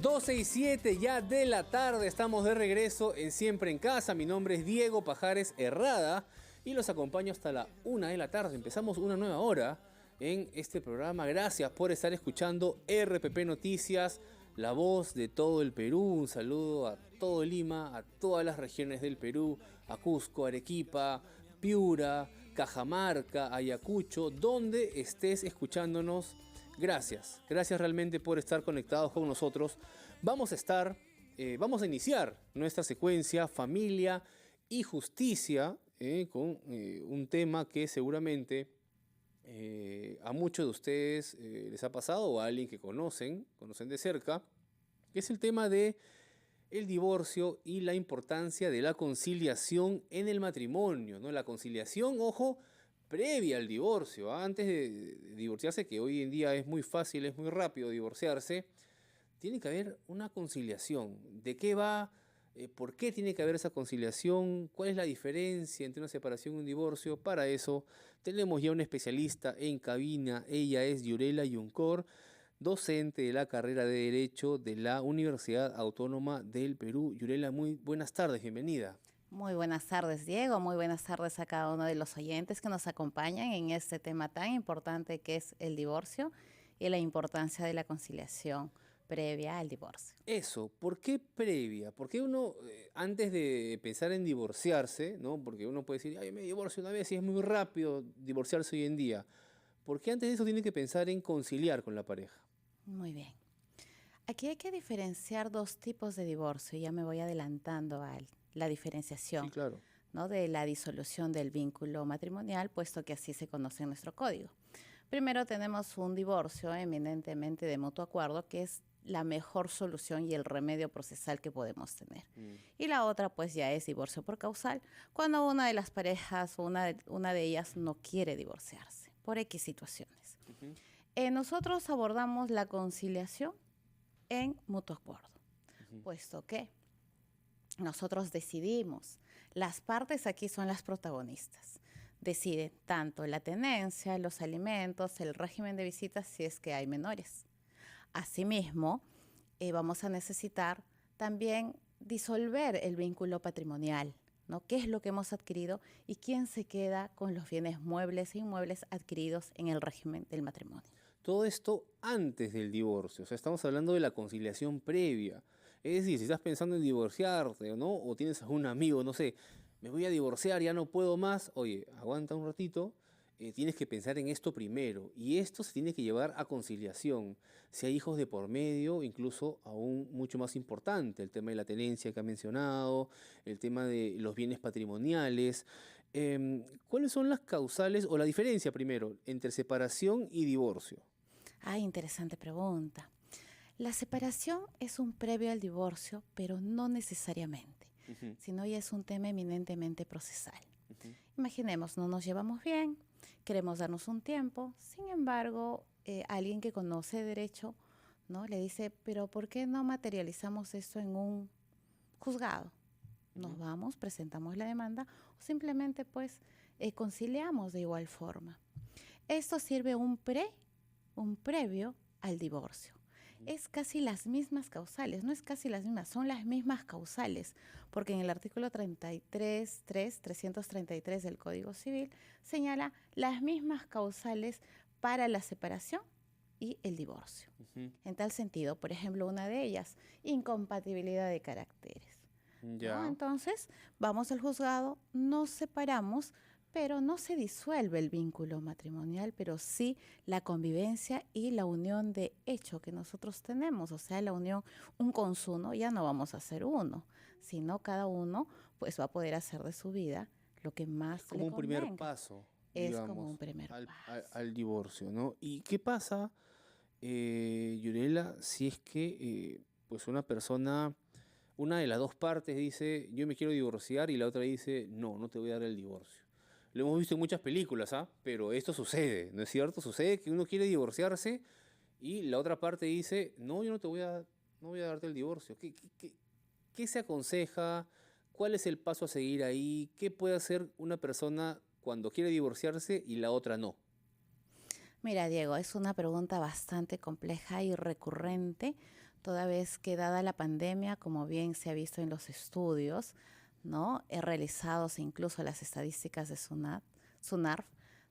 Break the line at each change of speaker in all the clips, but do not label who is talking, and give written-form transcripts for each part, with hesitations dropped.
12:07 ya de la tarde, estamos de regreso en Siempre en Casa. Mi nombre es Diego Pajares Herrada y los acompaño hasta la 1 de la tarde. Empezamos una nueva hora en este programa. Gracias por estar escuchando RPP Noticias, la voz de todo el Perú. Un saludo a todo Lima, a todas las regiones del Perú, a Cusco, Arequipa, Piura, Cajamarca, Ayacucho, donde estés escuchándonos. Gracias realmente por estar conectados con nosotros. Vamos a iniciar nuestra secuencia Familia y Justicia con un tema que seguramente a muchos de ustedes les ha pasado o a alguien que conocen de cerca, que es el tema de el divorcio y la importancia de la conciliación en el matrimonio, ¿no? La conciliación, ojo, previa al divorcio, antes de divorciarse, que hoy en día es muy fácil, es muy rápido divorciarse, tiene que haber una conciliación. ¿De qué va? ¿Por qué tiene que haber esa conciliación? ¿Cuál es la diferencia entre una separación y un divorcio? Para eso tenemos ya una especialista en cabina. Ella es Yurela Yuncor, docente de la carrera de Derecho de la Universidad Autónoma del Perú. Yurela, muy buenas tardes, bienvenida.
Muy buenas tardes, Diego. Muy buenas tardes a cada uno de los oyentes que nos acompañan en este tema tan importante que es el divorcio y la importancia de la conciliación previa al divorcio.
Eso, ¿por qué previa? ¿Por qué uno, antes de pensar en divorciarse, ¿no? Porque uno puede decir, ay, me divorcio una vez y es muy rápido divorciarse hoy en día. ¿Por qué antes de eso tiene que pensar en conciliar con la pareja?
Muy bien. Aquí hay que diferenciar dos tipos de divorcio. Ya me voy adelantando a la diferenciación,
Sí, claro,
¿no? De la disolución del vínculo matrimonial, puesto que así se conoce en nuestro código. Primero tenemos un divorcio eminentemente de mutuo acuerdo, que es la mejor solución y el remedio procesal que podemos tener. Y la otra pues ya es divorcio por causal, cuando una de las parejas o una de ellas no quiere divorciarse por X situaciones. Nosotros abordamos la conciliación en mutuo acuerdo, puesto que nosotros decidimos, las partes aquí son las protagonistas, deciden tanto la tenencia, los alimentos, el régimen de visitas si es que hay menores. Asimismo, vamos a necesitar también disolver el vínculo patrimonial, ¿no? ¿Qué es lo que hemos adquirido y quién se queda con los bienes muebles e inmuebles adquiridos en el régimen del matrimonio?
todo esto antes del divorcio, o sea, estamos hablando de la conciliación previa. Es decir, si estás pensando en divorciarte, ¿no? O tienes a un amigo, no sé, me voy a divorciar, ya no puedo más, oye, aguanta un ratito, tienes que pensar en esto primero, y esto se tiene que llevar a conciliación. Si hay hijos de por medio, incluso aún mucho más importante, el tema de la tenencia que ha mencionado, el tema de los bienes patrimoniales. ¿Cuáles son las causales o la diferencia primero entre separación y divorcio?
Interesante pregunta. La separación es un previo al divorcio, pero no necesariamente, sino ya es un tema eminentemente procesal. Imaginemos, no nos llevamos bien, queremos darnos un tiempo, sin embargo, alguien que conoce derecho, ¿no? Le dice, pero ¿por qué no materializamos esto en un juzgado? Nos vamos, presentamos la demanda o simplemente pues conciliamos de igual forma. Esto sirve un previo al divorcio. Es casi las mismas causales, no es casi las mismas, son las mismas causales, porque en el artículo 333 del Código Civil señala las mismas causales para la separación y el divorcio. En tal sentido, por ejemplo, una de ellas, incompatibilidad de caracteres.
Ya.
¿No? Entonces, vamos al juzgado, nos separamos, pero no se disuelve el vínculo matrimonial, pero sí la convivencia y la unión de hecho que nosotros tenemos, o sea, la unión, un consumo, ya no vamos a ser uno, sino cada uno pues va a poder hacer de su vida lo que más
Como
le
un primer
convenga.
paso,
Es
digamos,
como un primer paso.
al divorcio, ¿no? ¿Y qué pasa, Yurela, si es que pues una de las dos partes dice, yo me quiero divorciar y la otra dice, no, no te voy a dar el divorcio? Lo hemos visto en muchas películas, ¿ah? Pero esto sucede, ¿no es cierto? Sucede que uno quiere divorciarse y la otra parte dice, no, yo no voy a darte el divorcio. ¿Qué se aconseja? ¿Cuál es el paso a seguir ahí? ¿Qué puede hacer una persona cuando quiere divorciarse y la otra no?
Mira, Diego, es una pregunta bastante compleja y recurrente, toda vez que dada la pandemia, como bien se ha visto en los estudios, ¿no? Realizados, incluso las estadísticas de SUNARF,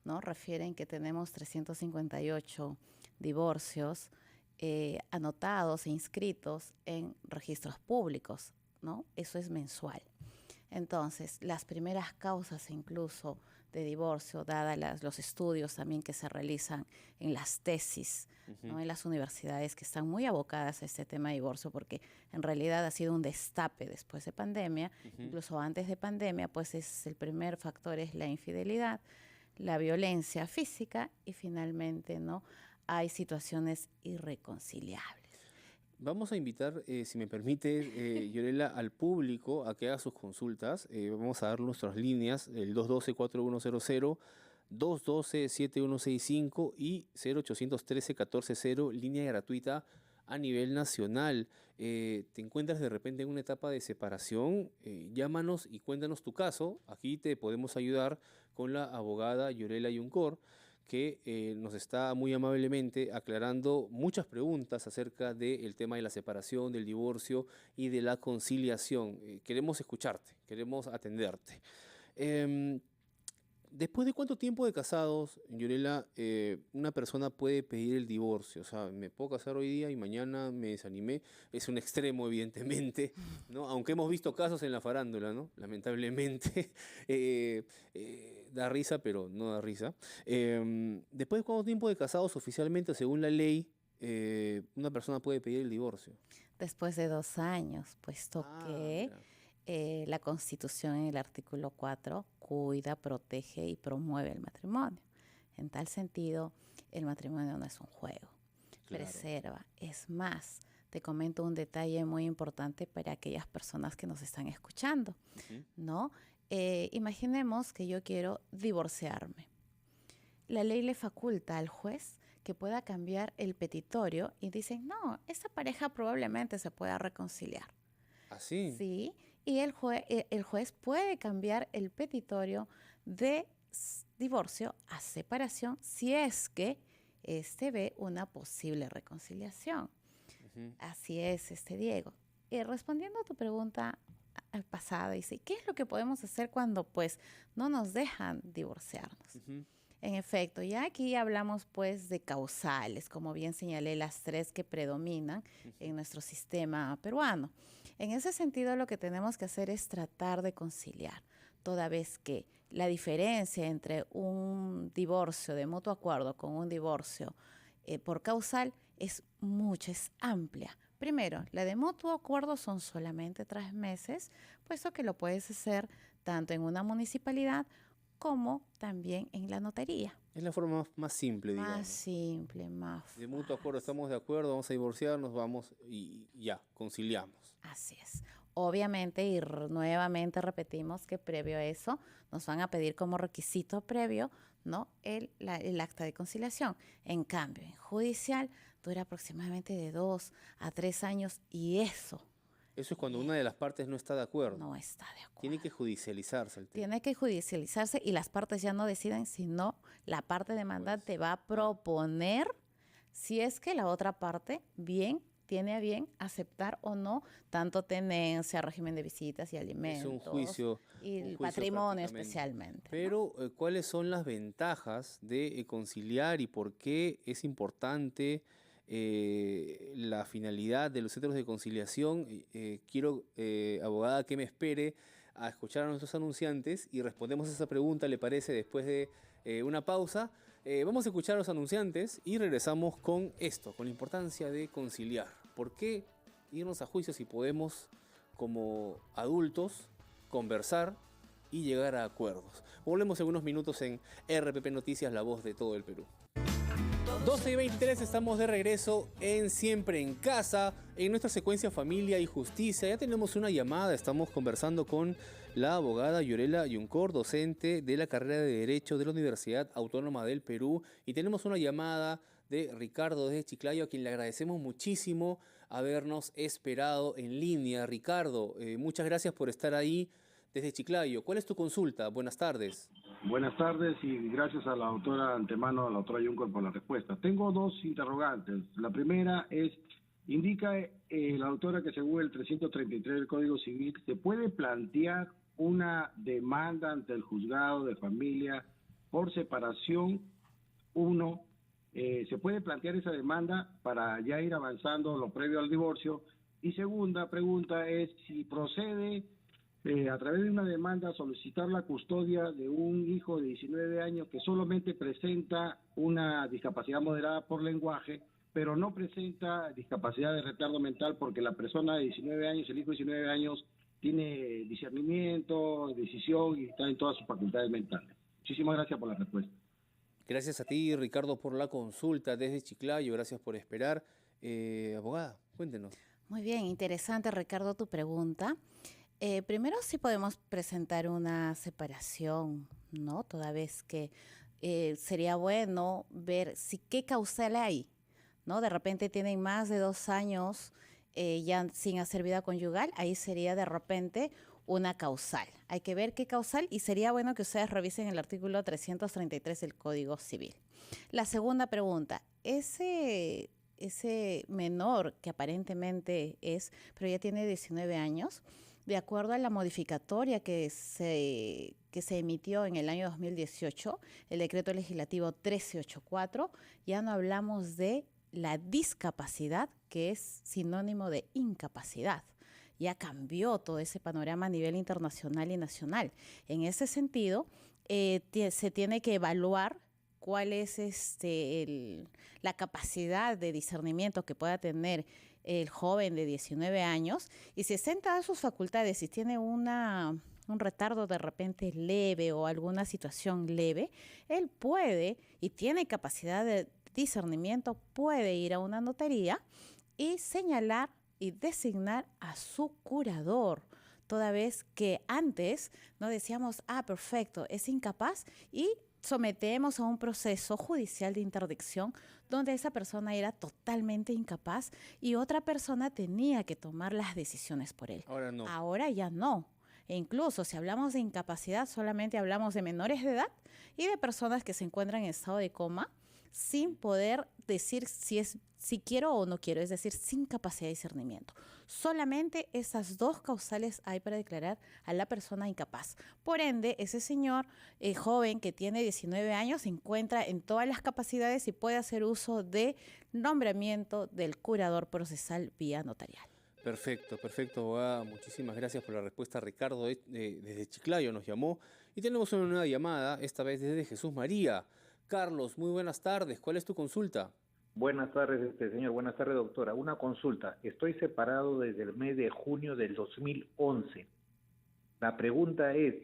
¿no? Refieren que tenemos 358 divorcios anotados e inscritos en registros públicos, ¿no? Eso es mensual. Entonces, las primeras causas incluso de divorcio, dadas los estudios también que se realizan en las tesis, ¿no? En las universidades que están muy abocadas a este tema de divorcio, porque en realidad ha sido un destape después de pandemia, incluso antes de pandemia, pues el primer factor es la infidelidad, la violencia física y finalmente, ¿no? Hay situaciones irreconciliables.
Vamos a invitar, si me permite, Yorela, al público a que haga sus consultas. Vamos a dar nuestras líneas, el 212-4100, 212-7165 y 0813-140, línea gratuita a nivel nacional. Te encuentras de repente en una etapa de separación, llámanos y cuéntanos tu caso. Aquí te podemos ayudar con la abogada Yorela Yuncor, que nos está muy amablemente aclarando muchas preguntas acerca del tema de la separación, del divorcio y de la conciliación. Queremos escucharte, queremos atenderte. ¿Después de cuánto tiempo de casados, Yorela, una persona puede pedir el divorcio? O sea, me puedo casar hoy día y mañana me desanimé. Es un extremo, evidentemente, ¿no? Aunque hemos visto casos en la farándula, ¿no? Lamentablemente. Da risa, pero no da risa. ¿Después de cuánto tiempo de casados oficialmente, según la ley, una persona puede pedir el divorcio?
Después de 2 años, puesto que la Constitución en el artículo 4 cuida, protege y promueve el matrimonio. En tal sentido, el matrimonio no es un juego, claro. Preserva. Es más, te comento un detalle muy importante para aquellas personas que nos están escuchando, ¿no? Imaginemos que yo quiero divorciarme. La ley le faculta al juez que pueda cambiar el petitorio y dicen, no, esta pareja probablemente se pueda reconciliar.
¿Así?
Sí, y el juez puede cambiar el petitorio de divorcio a separación si es que ve una posible reconciliación. Así es, Diego. Respondiendo a tu pregunta pasada, dice, ¿qué es lo que podemos hacer cuando pues no nos dejan divorciarnos? En efecto, ya aquí hablamos pues de causales, como bien señalé, las 3 que predominan en nuestro sistema peruano. En ese sentido, lo que tenemos que hacer es tratar de conciliar, toda vez que la diferencia entre un divorcio de mutuo acuerdo con un divorcio por causal es mucha, es amplia. Primero, la de mutuo acuerdo son solamente 3 meses, puesto que lo puedes hacer tanto en una municipalidad como también en la notaría.
Es la forma más simple, digamos.
Más simple, más fácil.
De mutuo acuerdo, estamos de acuerdo, vamos a divorciarnos, vamos y ya, conciliamos.
Así es. Obviamente, y nuevamente repetimos que previo a eso, nos van a pedir como requisito previo, ¿no? el acta de conciliación. En cambio, en judicial dura aproximadamente de 2 a 3 años y eso.
Eso es cuando una de las partes no está de acuerdo.
No está de acuerdo.
Tiene que judicializarse el tema.
Tiene que judicializarse y las partes ya no deciden, sino la parte demandante va a proponer si es que la otra parte tiene a bien aceptar o no tanto tenencia, régimen de visitas y alimentos.
Es un juicio.
Y el patrimonio especialmente.
Pero, ¿no? ¿Cuáles son las ventajas de conciliar y por qué es importante la finalidad de los centros de conciliación? Quiero, abogada, que me espere a escuchar a nuestros anunciantes y respondemos a esa pregunta, ¿le parece? Después de una pausa. Vamos a escuchar a los anunciantes y regresamos con esto, con la importancia de conciliar. ¿Por qué irnos a juicio si podemos, como adultos, conversar y llegar a acuerdos? Volvemos en unos minutos en RPP Noticias, la voz de todo el Perú. 12:23, estamos de regreso en Siempre en Casa, en nuestra secuencia Familia y Justicia. Ya tenemos una llamada, estamos conversando con la abogada Yorela Yuncor, docente de la carrera de Derecho de la Universidad Autónoma del Perú. Y tenemos una llamada de Ricardo desde Chiclayo, a quien le agradecemos muchísimo habernos esperado en línea. Ricardo, muchas gracias por estar ahí desde Chiclayo. ¿Cuál es tu consulta? Buenas tardes.
Buenas tardes y gracias a la autora antemano, a la autora Yuncor, por la respuesta. Tengo 2 interrogantes. La primera es Indica la doctora que según el 333 del Código Civil se puede plantear una demanda ante el juzgado de familia por separación. Uno, se puede plantear esa demanda para ya ir avanzando lo previo al divorcio. Y segunda pregunta es si procede a través de una demanda solicitar la custodia de un hijo de 19 años que solamente presenta una discapacidad moderada por lenguaje, pero no presenta discapacidad de retardo mental, porque la persona de 19 años, el hijo de 19 años, tiene discernimiento, decisión y está en todas sus facultades mentales. Muchísimas gracias por la respuesta.
Gracias a ti, Ricardo, por la consulta desde Chiclayo. Gracias por esperar. Abogada, cuéntenos.
Muy bien, interesante, Ricardo, tu pregunta. Primero sí podemos presentar una separación, ¿no? Toda vez que sería bueno ver si qué causal hay, ¿no? De repente tienen más de 2 años ya sin hacer vida conyugal, ahí sería de repente una causal. Hay que ver qué causal y sería bueno que ustedes revisen el artículo 333 del Código Civil. La segunda pregunta, ese menor que aparentemente es, pero ya tiene 19 años, de acuerdo a la modificatoria que se emitió en el año 2018, el decreto legislativo 1384, ya no hablamos de la discapacidad, que es sinónimo de incapacidad. Ya cambió todo ese panorama a nivel internacional y nacional. En ese sentido, se tiene que evaluar cuál es la capacidad de discernimiento que pueda tener el joven de 19 años, y si está en todas sus facultades, si tiene un retardo de repente leve o alguna situación leve, él puede y tiene capacidad de discernimiento, puede ir a una notaría y señalar y designar a su curador, toda vez que antes no decíamos, perfecto, es incapaz, y sometemos a un proceso judicial de interdicción donde esa persona era totalmente incapaz y otra persona tenía que tomar las decisiones por él.
Ahora no.
Ahora ya no. E incluso si hablamos de incapacidad, solamente hablamos de menores de edad y de personas que se encuentran en estado de coma sin poder decir si quiero o no quiero, es decir, sin capacidad de discernimiento. Solamente esas 2 causales hay para declarar a la persona incapaz. Por ende, ese señor joven que tiene 19 años se encuentra en todas las capacidades y puede hacer uso de nombramiento del curador procesal vía notarial.
Perfecto, abogada. Muchísimas gracias por la respuesta. Ricardo desde Chiclayo nos llamó y tenemos una nueva llamada, esta vez desde Jesús María. Carlos, muy buenas tardes. ¿Cuál es tu consulta?
Buenas tardes, señor. Buenas tardes, doctora. Una consulta. Estoy separado desde el mes de junio del 2011. La pregunta es,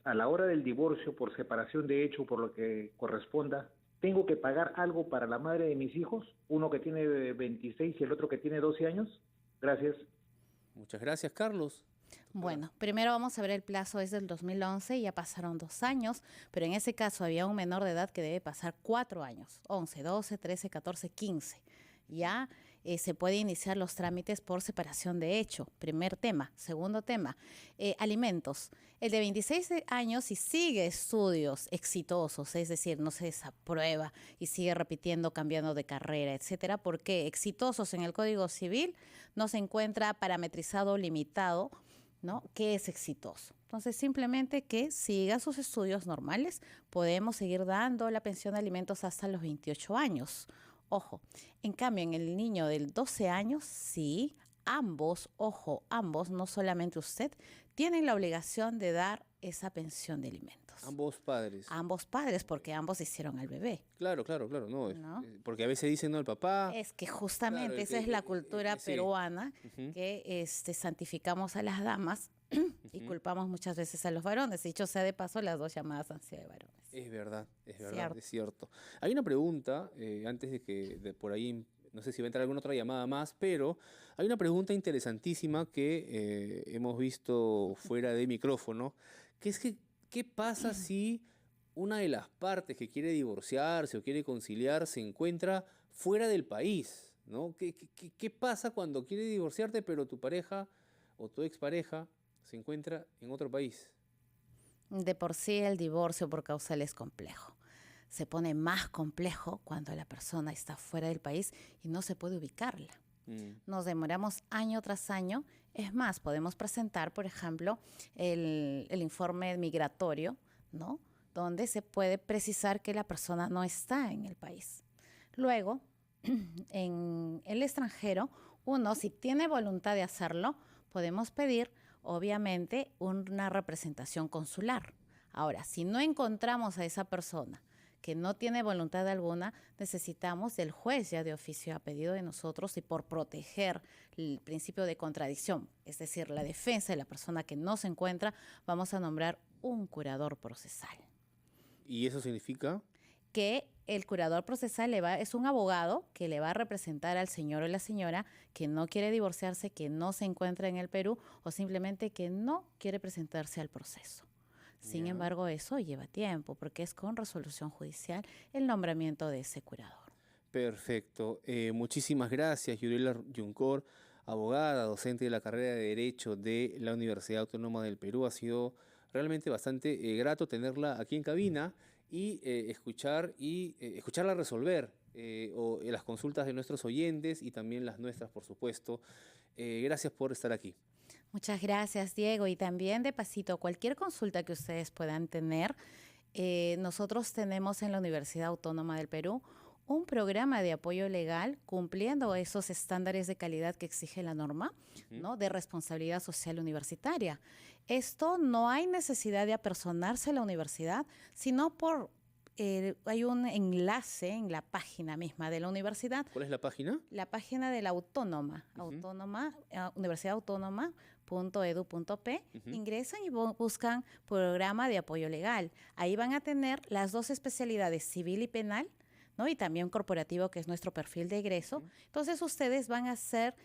a la hora del divorcio por separación de hecho, por lo que corresponda, ¿tengo que pagar algo para la madre de mis hijos? Uno que tiene 26 y el otro que tiene 12 años. Gracias.
Muchas gracias, Carlos.
Bueno, primero vamos a ver el plazo, es del 2011, ya pasaron 2 años, pero en ese caso había un menor de edad que debe pasar 4 años, 11, 12, 13, 14, 15. Ya se puede iniciar los trámites por separación de hecho, primer tema. Segundo tema, alimentos. El de 26 años, si sigue estudios exitosos, es decir, no se desaprueba y sigue repitiendo, cambiando de carrera, etcétera, porque exitosos en el Código Civil no se encuentra parametrizado o limitado, ¿no? ¿Qué es exitoso? Entonces, simplemente que siga sus estudios normales, podemos seguir dando la pensión de alimentos hasta los 28 años. Ojo, en cambio, en el niño del 12 años, sí, ambos, no solamente usted, tienen la obligación de dar esa pensión de alimentos.
Ambos padres.
Ambos padres, porque ambos hicieron al bebé.
Claro, no.
¿No?
Porque a veces dicen, no, el papá.
Es que justamente
claro,
esa es la cultura peruana,
Uh-huh.
que santificamos a las damas y culpamos muchas veces a los varones. Dicho sea de paso, las 2 llamadas han sido de varones.
Es verdad,
Cierto.
es cierto. Hay una pregunta, antes de que por ahí, no sé si va a entrar alguna otra llamada más, pero hay una pregunta interesantísima que hemos visto fuera de micrófono, que es que, ¿qué pasa si una de las partes que quiere divorciarse o quiere conciliar se encuentra fuera del país, ¿no? ¿Qué pasa cuando quieres divorciarte, pero tu pareja o tu expareja se encuentra en otro país?
De por sí el divorcio por causal es complejo. Se pone más complejo cuando la persona está fuera del país y no se puede ubicarla, Nos demoramos año tras año. Es más, podemos presentar, por ejemplo, el informe migratorio, ¿no? Donde se puede precisar que la persona no está en el país. Luego, en el extranjero, uno, si tiene voluntad de hacerlo, podemos pedir, obviamente, una representación consular. Ahora, si no encontramos a esa persona que no tiene voluntad alguna, necesitamos del juez ya de oficio a pedido de nosotros y por proteger el principio de contradicción, es decir, la defensa de la persona que no se encuentra, vamos a nombrar un curador procesal.
¿Y eso significa?
Que el curador procesal es un abogado que le va a representar al señor o la señora que no quiere divorciarse, que no se encuentra en el Perú o simplemente que no quiere presentarse al proceso. Sin embargo, eso lleva tiempo porque es con resolución judicial el nombramiento de ese curador.
Perfecto. Muchísimas gracias, Yurela Yuncor, abogada, docente de la carrera de Derecho de la Universidad Autónoma del Perú. Ha sido realmente bastante grato tenerla aquí en cabina y escucharla resolver las consultas de nuestros oyentes y también las nuestras, por supuesto. Gracias por estar aquí.
Muchas gracias, Diego. Y también, de pasito, cualquier consulta que ustedes puedan tener, nosotros tenemos en la Universidad Autónoma del Perú un programa de apoyo legal cumpliendo esos estándares de calidad que exige la norma, ¿no? De responsabilidad social universitaria. Esto no hay necesidad de apersonarse a la universidad, sino hay un enlace en la página misma de la universidad.
¿Cuál es la página?
La página de la Autónoma, universidadautónoma.edu.p. Ingresan y buscan programa de apoyo legal. Ahí van a tener las dos especialidades, civil y penal, ¿no? Y también corporativo, que es nuestro perfil de egreso. Entonces, ustedes van a ser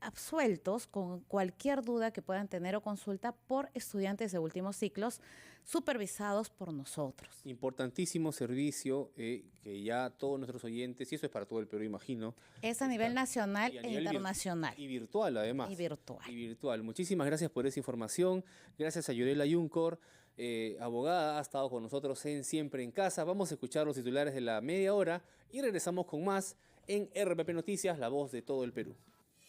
absueltos con cualquier duda que puedan tener o consulta por estudiantes de últimos ciclos supervisados por nosotros.
Importantísimo servicio que ya todos nuestros oyentes, y eso es para todo el Perú, imagino.
Es a nivel nacional e internacional.
Y virtual, además.
Y virtual.
Y virtual. Muchísimas gracias por esa información. Gracias a Yurela Yuncor, abogada, ha estado con nosotros en Siempre en Casa. Vamos a escuchar los titulares de la media hora y regresamos con más en RPP Noticias, la voz de todo el Perú.